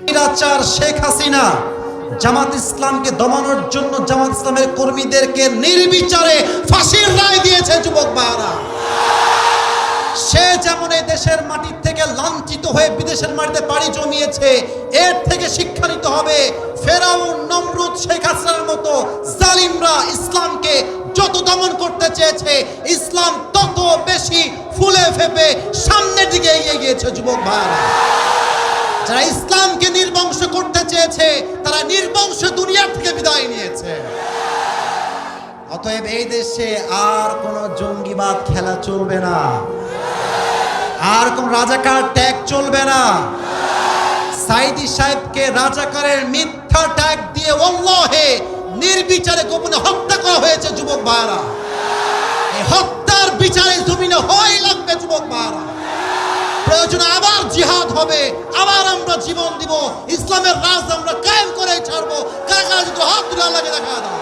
স্বৈরাচার শেখ হাসিনা জামাত ইসলামকে দমানোর জন্য জামাত ইসলামের কর্মীদেরকে নির্বিচারে ফাঁসির রায় দিয়েছে যুবক ভাইরা। সে যেমন এই দেশের মাটির থেকে লাঞ্ছিত হয়ে বিদেশের মাটিতে পাড়ি জমিয়েছে, এর থেকে শিক্ষা নিতে হবে। ফেরাউন, নমরুদ, শেখ হাসিনার মতো জালিমরা ইসলামকে যত দমন করতে চেয়েছে, ইসলাম তত বেশি ফুলে ফেপে সামনের দিকে এগিয়ে গিয়েছে যুবক ভাইরা। যারা ইসলামকে নির্বংশ করতে চেয়েছে তারা নির্বংশ দুনিয়া থেকে বিদায় নিয়েছে। অতএব এই দেশে আর কোন জঙ্গিবাদ খেলা চলবে না, আর কোন রাজাকার ট্যাগ চলবে না। সাইদি সাহেবকে রাজাকারের মিথ্যা ট্যাগ দিয়ে ওয়াল্লাহে নির্বিচারে গোপনে হত্যা করা হয়েছে যুবক ভাইরা। এই হত্যার বিচারে জমিনে হয় লাগবে যুবক ভাইরা। প্রয়োজনে আবার জিহাদ হবে, আবার আমরা জীবন দিব, ইসলামের রাজ আমরা কায়েম করে ছাড়বো। কাকা যদি হাত তুলে আল্লাহকে দেখা দাও।